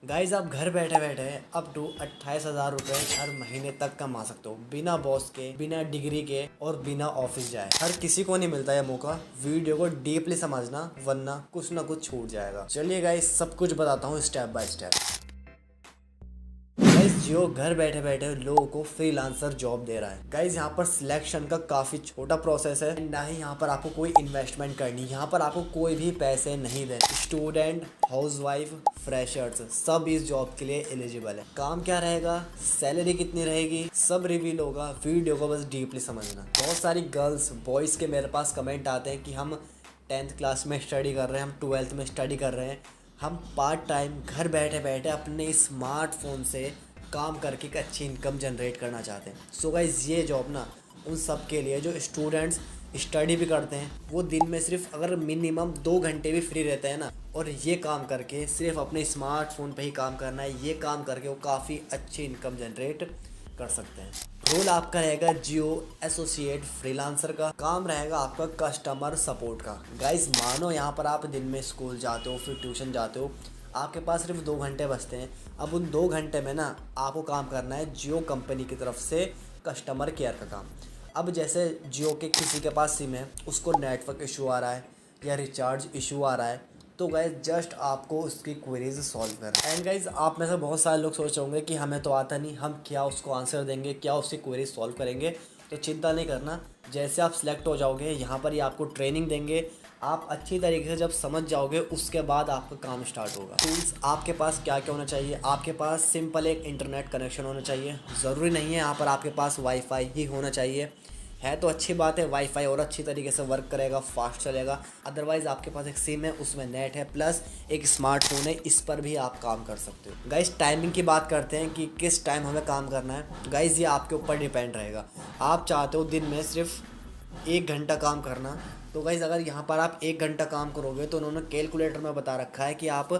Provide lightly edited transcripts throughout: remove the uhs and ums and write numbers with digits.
Guys आप घर बैठे बैठे अप टू 28,000 रुपए हर महीने तक कमा सकते हो, बिना बॉस के, बिना डिग्री के और बिना ऑफिस जाए। हर किसी को नहीं मिलता यह मौका। वीडियो को डीपली समझना वरना कुछ ना कुछ छूट जाएगा। चलिए गाइज सब कुछ बताता हूँ स्टेप बाय स्टेप। गाइज जियो घर बैठे बैठे लोगों को फ्रीलांसर जॉब दे रहा है। गाइज यहाँ पर सिलेक्शन का काफी छोटा प्रोसेस है, ना ही यहाँ पर आपको कोई इन्वेस्टमेंट करनी, यहाँ पर आपको कोई भी पैसे नहीं देने। स्टूडेंट, हाउसवाइफ, फ्रेशर्स सब इस जॉब के लिए एलिजिबल है। काम क्या रहेगा, सैलरी कितनी रहेगी, सब रिवील होगा। वीडियो को बस डीपली समझना। बहुत सारी गर्ल्स बॉयज़ के मेरे पास कमेंट आते हैं कि हम 10th क्लास में स्टडी कर रहे हैं, हम 12th में स्टडी कर रहे हैं, हम पार्ट टाइम घर बैठे बैठे अपने स्मार्टफोन से काम करके एक अच्छी इनकम जनरेट करना चाहते हैं। सो गाइस ये जॉब ना उन सब के लिए जो स्टूडेंट्स स्टडी भी करते हैं, वो दिन में सिर्फ अगर मिनिमम 2 घंटे भी फ्री रहते हैं ना, और ये काम करके सिर्फ अपने स्मार्टफोन पे ही काम करना है, ये काम करके वो काफ़ी अच्छी इनकम जनरेट कर सकते हैं। रोल आपका रहेगा जियो एसोसिएट फ्रीलांसर का। काम रहेगा आपका कस्टमर सपोर्ट का। गाइस मानो यहाँ पर आप दिन में स्कूल जाते हो, फिर ट्यूशन जाते हो, आपके पास सिर्फ 2 घंटे बचते हैं। अब उन 2 घंटे में ना आपको काम करना है जियो कंपनी की तरफ से कस्टमर केयर का काम। अब जैसे जियो के किसी के पास सिम है, उसको नेटवर्क इशू आ रहा है या रिचार्ज इशू आ रहा है, तो गाइज जस्ट आपको उसकी क्वेरीज सॉल्व करना है। एंड गाइज आप में से बहुत सारे लोग सोच रहे होंगे कि हमें तो आता नहीं, हम क्या उसको आंसर देंगे, क्या उसकी क्वेरीज सॉल्व करेंगे। तो चिंता नहीं करना, जैसे आप सिलेक्ट हो जाओगे यहाँ पर ही आपको ट्रेनिंग देंगे। आप अच्छी तरीके से जब समझ जाओगे उसके बाद आपका काम स्टार्ट होगा। टूल्स आपके पास क्या क्या होना चाहिए, आपके पास सिंपल एक इंटरनेट कनेक्शन होना चाहिए। ज़रूरी नहीं है यहाँ पर आपके पास वाईफाई ही होना चाहिए, है तो अच्छी बात है, वाईफाई और अच्छी तरीके से वर्क करेगा, फास्ट चलेगा। अदरवाइज़ आपके पास एक सिम है, उसमें नेट है, प्लस एक स्मार्टफोन है, इस पर भी आप काम कर सकते हो। गाइस टाइमिंग की बात करते हैं कि किस टाइम हमें काम करना है। गाइस ये आपके ऊपर डिपेंड रहेगा। आप चाहते हो दिन में सिर्फ 1 घंटा काम करना, तो गाइस अगर यहाँ पर आप 1 घंटा काम करोगे तो उन्होंने कैलकुलेटर में बता रखा है कि आप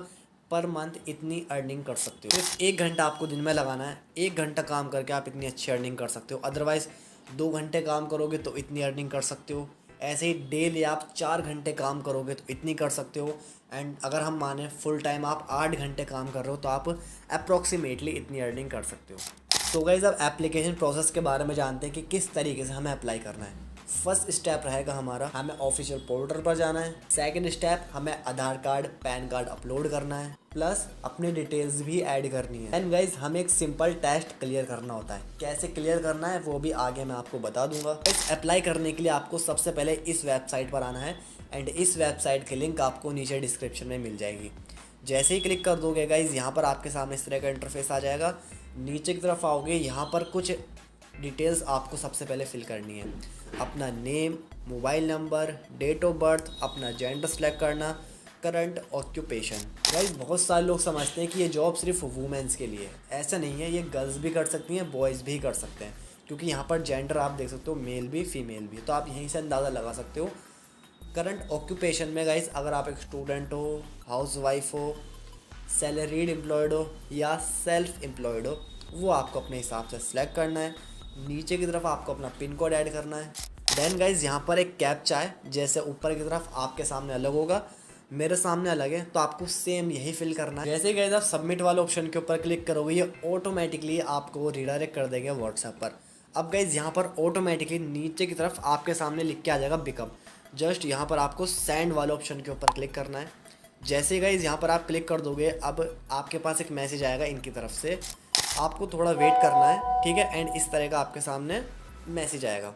पर मंथ इतनी अर्निंग कर सकते हो। सिर्फ 1 घंटा आपको दिन में लगाना है, 1 घंटा काम करके आप इतनी अच्छी अर्निंग कर सकते हो। अदरवाइज़ 2 घंटे काम करोगे तो इतनी अर्निंग कर सकते हो। ऐसे ही डेली आप 4 घंटे काम करोगे तो इतनी कर सकते हो। एंड अगर हम माने फुल टाइम आप 8 घंटे काम कर रहे हो तो आप अप्रॉक्सीमेटली इतनी अर्निंग कर सकते हो। तो गाइस अब एप्लीकेशन प्रोसेस के बारे में जानते हैं कि किस तरीके से हमें अप्लाई करना है। फर्स्ट स्टेप रहेगा हमारा, हमें ऑफिशियल पोर्टल पर जाना है। सेकंड स्टेप, हमें आधार कार्ड, पैन कार्ड अपलोड करना है, प्लस अपनी डिटेल्स भी ऐड करनी है। एंड गाइज हमें एक सिंपल टेस्ट क्लियर करना होता है। कैसे क्लियर करना है वो भी आगे मैं आपको बता दूंगा। इस अप्लाई करने के लिए आपको सबसे पहले इस वेबसाइट पर आना है, एंड इस वेबसाइट की लिंक आपको नीचे डिस्क्रिप्शन में मिल जाएगी। जैसे ही क्लिक कर दोगे गाइज यहाँ पर आपके सामने इस तरह का इंटरफेस आ जाएगा। नीचे की तरफ आओगे, यहाँ पर कुछ डिटेल्स आपको सबसे पहले फिल करनी है। अपना name, mobile number, date of birth, अपना जेंडर सेलेक्ट करना, करंट ऑक्यूपेशन। गाइस बहुत सारे लोग समझते हैं कि ये जॉब सिर्फ वुमेन्स के लिए है। ऐसा नहीं है, ये गर्ल्स भी कर सकती हैं, बॉयज़ भी कर सकते हैं, क्योंकि यहाँ पर जेंडर आप देख सकते हो, मेल भी फीमेल भी, तो आप यहीं से अंदाज़ा लगा सकते हो। करंट ऑक्यूपेशन में गाइस अगर आप एक स्टूडेंट हो, हाउसवाइफ हो, सैलरीड एम्प्लॉयड हो या सेल्फ एम्प्लॉयड हो, वो आपको अपने हिसाब से सिलेक्ट करना है। नीचे की तरफ आपको अपना पिन कोड ऐड करना है। देन गाइज यहाँ पर एक कैप्चा है, जैसे ऊपर की तरफ आपके सामने अलग होगा, मेरे सामने अलग है, तो आपको सेम यही फिल करना है। जैसे गाइज आप सबमिट वाले ऑप्शन के ऊपर क्लिक करोगे, ये ऑटोमेटिकली आपको रिडायरेक्ट कर देंगे व्हाट्सएप पर। अब गाइज यहाँ पर ऑटोमेटिकली नीचे की तरफ आपके सामने लिख के आ जाएगा बिकम। जस्ट यहाँ पर आपको सेंड वाले ऑप्शन के ऊपर क्लिक करना है। जैसे गाइज यहाँ पर आप क्लिक कर दोगे, अब आपके पास एक मैसेज आएगा इनकी तरफ से, आपको थोड़ा वेट करना है, ठीक है। एंड इस तरह का आपके सामने मैसेज आएगा।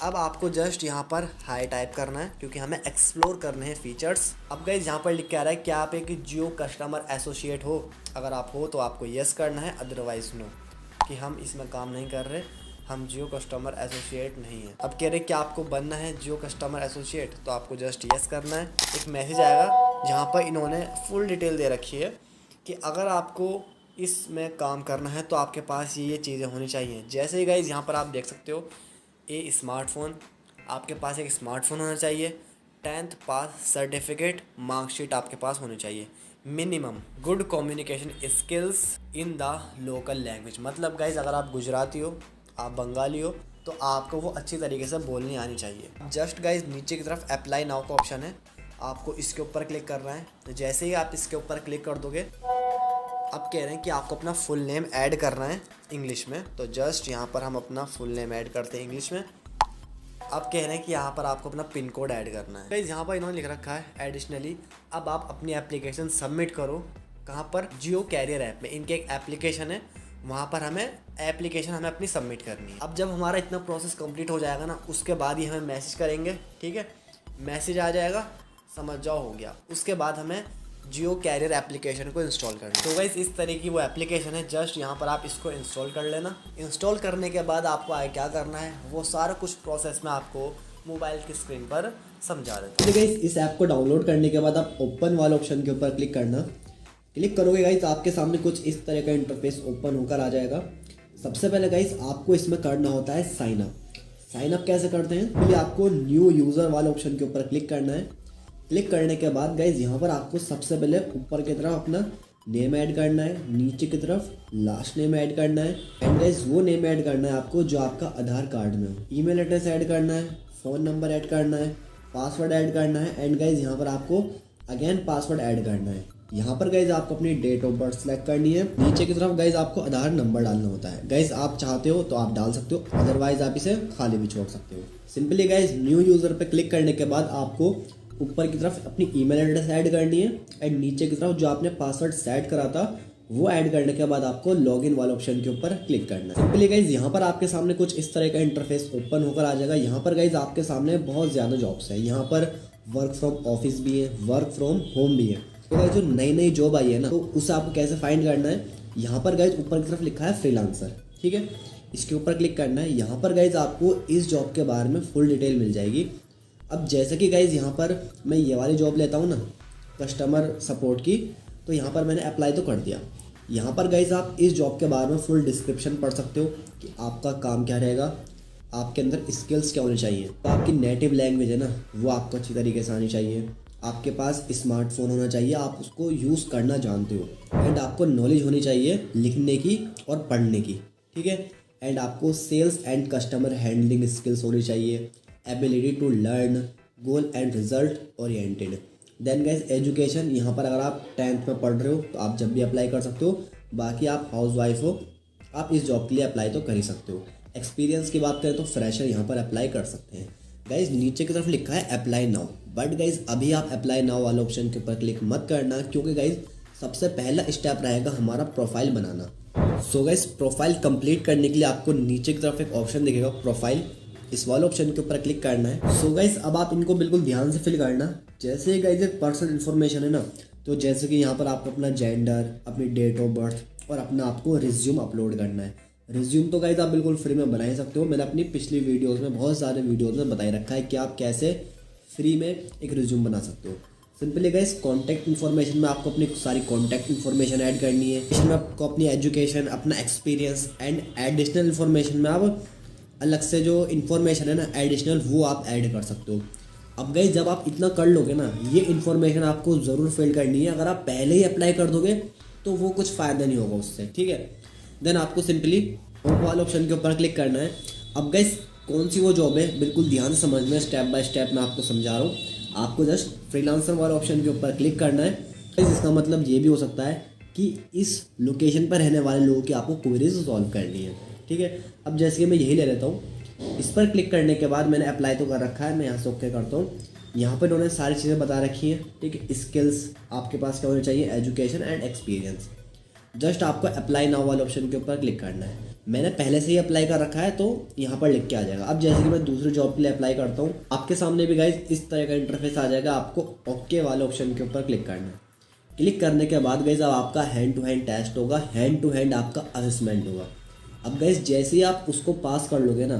अब आपको जस्ट यहाँ पर हाई टाइप करना है, क्योंकि हमें एक्सप्लोर करने हैं फीचर्स। अब गाइस यहाँ पर लिख के आ रहा है कि आप एक जियो कस्टमर एसोसिएट हो। अगर आप हो तो आपको यस करना है, अदरवाइज नो, कि हम इसमें काम नहीं कर रहे, हम जियो कस्टमर एसोसिएट नहीं है। अब कह रहे कि आपको बनना है जियो कस्टमर एसोसिएट, तो आपको जस्ट यस करना है। एक मैसेज आएगा जहाँ पर इन्होंने फुल डिटेल दे रखी है कि अगर आपको इसमें काम करना है तो आपके पास ये चीज़ें होनी चाहिए। जैसे ही गाइज यहाँ पर आप देख सकते हो, ए स्मार्टफोन, आपके पास एक स्मार्टफोन होना चाहिए, 10th पास सर्टिफिकेट, मार्कशीट आपके पास होनी चाहिए, minimum good communication skills in the local language. मतलब गाइज अगर आप गुजराती हो, आप बंगाली हो, तो आपको वो अच्छी तरीके से बोलनी आनी चाहिए। जस्ट गाइज नीचे की तरफ अप्लाई नाउ का ऑप्शन है, आपको इसके ऊपर क्लिक करना है। तो जैसे ही आप इसके ऊपर क्लिक कर दोगे, अब कह रहे हैं कि आपको अपना फुल नेम ऐड करना है इंग्लिश में, तो जस्ट यहाँ पर हम अपना फुल नेम ऐड करते हैं इंग्लिश में। अब कह रहे हैं कि यहाँ पर आपको अपना पिन कोड ऐड करना है। गाइस यहाँ पर इन्होंने लिख रखा है एडिशनली अब आप अपनी एप्लीकेशन सबमिट करो। कहाँ पर? जियो कैरियर ऐप में इनके एक एप्लीकेशन है, वहाँ पर हमें एप्लीकेशन हमें अपनी सबमिट करनी है। अब जब हमारा इतना प्रोसेस कंप्लीट हो जाएगा ना, उसके बाद ही हमें मैसेज करेंगे, ठीक है, मैसेज आ जाएगा, समझ जाओ हो गया। उसके बाद हमें जियो कैरियर एप्लीकेशन को इंस्टॉल करना है। तो गाइस इस तरह की वो एप्लीकेशन है, जस्ट यहाँ पर आप इसको इंस्टॉल कर लेना। इंस्टॉल करने के बाद आपको आगे क्या करना है वो सारा कुछ प्रोसेस में आपको मोबाइल की स्क्रीन पर समझा देता हूँ। गाइस इस ऐप को डाउनलोड करने के बाद आप ओपन वाले ऑप्शन के ऊपर क्लिक करना। क्लिक करोगे गाइस आपके सामने कुछ इस तरह का इंटरफेस ओपन होकर आ जाएगा। सबसे पहले गाइस आपको इसमें करना होता है साइन अप। साइन अप कैसे करते हैं? पहले आपको न्यू यूज़र वाले ऑप्शन के ऊपर क्लिक करना है। क्लिक करने के बाद गाइज यहाँ पर आपको सबसे पहले ऊपर की तरफ अपना नेम ऐड करना है, नीचे की तरफ लास्ट नेम ऐड करना है, एंड गाइज वो नेम ऐड करना है आपको जो आपका आधार कार्ड में हो। ईमेल एड्रेस ऐड करना है, फ़ोन नंबर ऐड करना है, पासवर्ड ऐड करना है, एंड गाइज यहाँ पर आपको अगेन पासवर्ड ऐड करना है। यहाँ पर गाइज आपको अपनी डेट ऑफ बर्थ सेलेक्ट करनी है। नीचे की तरफ गाइज आपको आधार नंबर डालना होता है। गाइज आप चाहते हो तो आप डाल सकते हो, अदरवाइज आप इसे खाली भी छोड़ सकते हो। सिंपली गाइज न्यू यूज़र पे क्लिक करने के बाद आपको ऊपर की तरफ अपनी ईमेल एड्रेस ऐड करनी है, एंड नीचे की तरफ जो आपने पासवर्ड सेट करा था वो ऐड करने के बाद आपको लॉगिन वाले ऑप्शन के ऊपर क्लिक करना है। सिंपली गाइज यहाँ पर आपके सामने कुछ इस तरह का इंटरफेस ओपन होकर आ जाएगा। यहाँ पर गाइज आपके सामने बहुत ज़्यादा जॉब्स है। यहाँ पर वर्क फ्रॉम ऑफिस भी है, वर्क फ्रॉम होम भी है। तो गाइज जो नई नई जॉब आई है ना, तो उसे आपको कैसे फाइंड करना है? यहाँ पर गाइज ऊपर की तरफ लिखा है फ्रीलांसर, ठीक है, इसके ऊपर क्लिक करना है। यहाँ पर गाइज आपको इस जॉब के बारे में फुल डिटेल मिल जाएगी। अब जैसे कि गाइज यहाँ पर मैं ये वाली जॉब लेता हूँ ना, कस्टमर सपोर्ट की, तो यहाँ पर मैंने अप्लाई तो कर दिया। यहाँ पर गाइज आप इस जॉब के बारे में फुल डिस्क्रिप्शन पढ़ सकते हो कि आपका काम क्या रहेगा, आपके अंदर स्किल्स क्या होनी चाहिए। तो आपकी नेटिव लैंग्वेज है ना, वो आपको अच्छी तरीके से आनी चाहिए। आपके पास स्मार्टफोन होना चाहिए, आप उसको यूज़ करना जानते हो, एंड आपको नॉलेज होनी चाहिए लिखने की और पढ़ने की, ठीक है। एंड आपको sales and customer handling skills होनी चाहिए, ability to learn, goal and result oriented. Then guys education, यहाँ पर अगर आप 10th में पढ़ रहे हो तो आप जब भी अप्लाई कर सकते हो। बाकी आप हाउस वाइफ हो, आप इस जॉब के लिए अप्लाई तो कर ही सकते हो। एक्सपीरियंस की बात करें तो फ्रेशर यहाँ पर अप्लाई कर सकते हैं। गाइज नीचे की तरफ लिखा है अप्लाई नाउ, बट गाइज अभी आप अप्लाई नाउ वाले ऑप्शन के ऊपर क्लिक मत करना, क्योंकि गाइज सबसे पहला स्टेप रहेगा हमारा प्रोफाइल बनाना। सो गाइज प्रोफाइल कंप्लीट करने के लिए आपको नीचे की तरफ एक ऑप्शन दिखेगा प्रोफाइल, इस वाले ऑप्शन के ऊपर क्लिक करना है। सो गाइज अब आप इनको बिल्कुल ध्यान से फिल करना। जैसे ही गाइज एक पर्सनल इन्फॉर्मेशन है ना, तो जैसे कि यहाँ पर आपको अपना जेंडर, अपनी डेट ऑफ बर्थ और अपना आपको रिज्यूम अपलोड करना है। रिज्यूम तो गाइज आप बिल्कुल फ्री में बना ही सकते हो। मैंने अपनी पिछली वीडियोज़ में, बहुत सारे वीडियोज़ में बताई रखा है कि आप कैसे फ्री में एक रिज्यूम बना सकते हो। सिंपली गाइज कॉन्टैक्ट इन्फॉर्मेशन में आपको अपनी सारी कॉन्टैक्ट इन्फॉर्मेशन ऐड करनी है। इसमें आपको अपनी एजुकेशन, अपना एक्सपीरियंस एंड एडिशनल इन्फॉर्मेशन में आप अलग से जो इन्फॉर्मेशन है ना एडिशनल, वो आप ऐड कर सकते हो। अब गाइज जब आप इतना कर लोगे ना, ये इन्फॉर्मेशन आपको ज़रूर फिल करनी है। अगर आप पहले ही अप्लाई कर दोगे तो वो कुछ फ़ायदा नहीं होगा उससे, ठीक है। देन आपको सिंपली होम वाले ऑप्शन के ऊपर क्लिक करना है। अब गाइज कौन सी वो जॉब है बिल्कुल ध्यान से समझना, स्टेप बाय स्टेप मैं आपको समझा रहा हूँ। आपको जस्ट फ्रीलांसर वाले ऑप्शन के ऊपर क्लिक करना है। इसका मतलब ये भी हो सकता है कि इस लोकेशन पर रहने वाले लोगों की आपको क्वेरीज सॉल्व करनी है, ठीक है। अब जैसे कि मैं यही ले लेता हूँ, इस पर क्लिक करने के बाद मैंने अप्लाई तो कर रखा है, मैं यहाँ से ओके करता हूँ। यहाँ पर इन्होंने सारी चीज़ें बता रखी हैं, ठीक है। स्किल्स आपके पास क्या होनी चाहिए, एजुकेशन एंड एक्सपीरियंस। जस्ट आपको अप्लाई नाउ वाले ऑप्शन के ऊपर क्लिक करना है। मैंने पहले से ही अप्लाई कर रखा है तो यहाँ पर लिख के आ जाएगा। अब जैसे कि मैं दूसरी जॉब के लिए अप्लाई करता हूँ, आपके सामने भी गाइज इस तरह का इंटरफेस आ जाएगा। आपको ओके वाले ऑप्शन के ऊपर क्लिक करना है। क्लिक करने के बाद गाइज अब आपका हैंड टू हैंड टेस्ट होगा, हैंड टू हैंड आपका असेसमेंट होगा। अब गाइज जैसे ही आप उसको पास कर लोगे ना,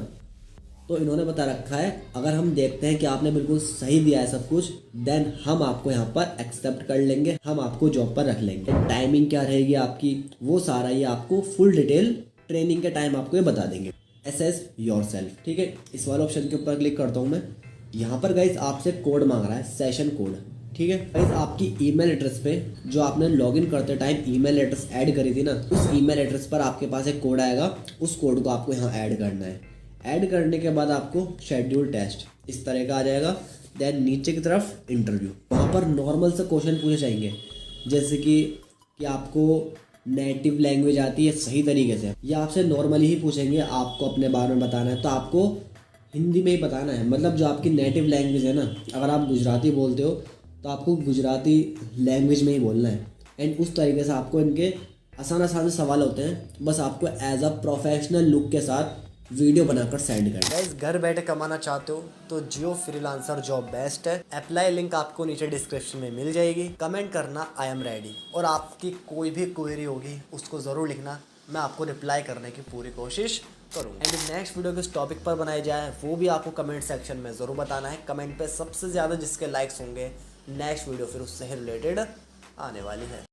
तो इन्होंने बता रखा है अगर हम देखते हैं कि आपने बिल्कुल सही दिया है सब कुछ, देन हम आपको यहाँ पर एक्सेप्ट कर लेंगे, हम आपको जॉब पर रख लेंगे। टाइमिंग क्या रहेगी आपकी, वो सारा ये आपको फुल डिटेल ट्रेनिंग के टाइम आपको ये बता देंगे। असेस योरसेल्फ, ठीक है। इस वाले ऑप्शन के ऊपर क्लिक करता हूँ मैं। यहाँ पर गाइज आपसे कोड मांग रहा है, सेशन कोड, ठीक है। गाइज आपकी ईमेल एड्रेस पे जो आपने लॉगिन करते टाइम ईमेल एड्रेस ऐड करी थी ना, उस ईमेल एड्रेस पर आपके पास एक कोड आएगा, उस कोड को आपको यहाँ ऐड करना है। ऐड करने के बाद आपको शेड्यूल टेस्ट इस तरह का आ जाएगा। देन नीचे की तरफ इंटरव्यू, वहाँ पर नॉर्मल से क्वेश्चन पूछे जाएंगे, जैसे कि आपको नेटिव लैंग्वेज आती है सही तरीके से, या आपसे नॉर्मली ही पूछेंगे आपको अपने बारे में बताना है तो आपको हिंदी में ही बताना है। मतलब जो आपकी नेटिव लैंग्वेज है ना, अगर आप गुजराती बोलते हो तो आपको गुजराती लैंग्वेज में ही बोलना है। एंड उस तरीके से आपको इनके आसान आसान सवाल होते हैं, बस आपको एज अ प्रोफेशनल लुक के साथ वीडियो बनाकर सेंड करना। गाइस घर बैठे कमाना चाहते हो तो जियो फ्रीलांसर जॉब बेस्ट है। अप्लाई लिंक आपको नीचे डिस्क्रिप्शन में मिल जाएगी। कमेंट करना आई एम रेडी, और आपकी कोई भी क्वेरी होगी उसको ज़रूर लिखना, मैं आपको रिप्लाई करने की पूरी कोशिश करूँगा। एंड नेक्स्ट वीडियो किस टॉपिक पर बनाई जाए वो भी आपको कमेंट सेक्शन में ज़रूर बताना है। कमेंट पे सबसे ज़्यादा जिसके लाइक्स होंगे नेक्स्ट वीडियो फिर उससे रिलेटेड आने वाली है।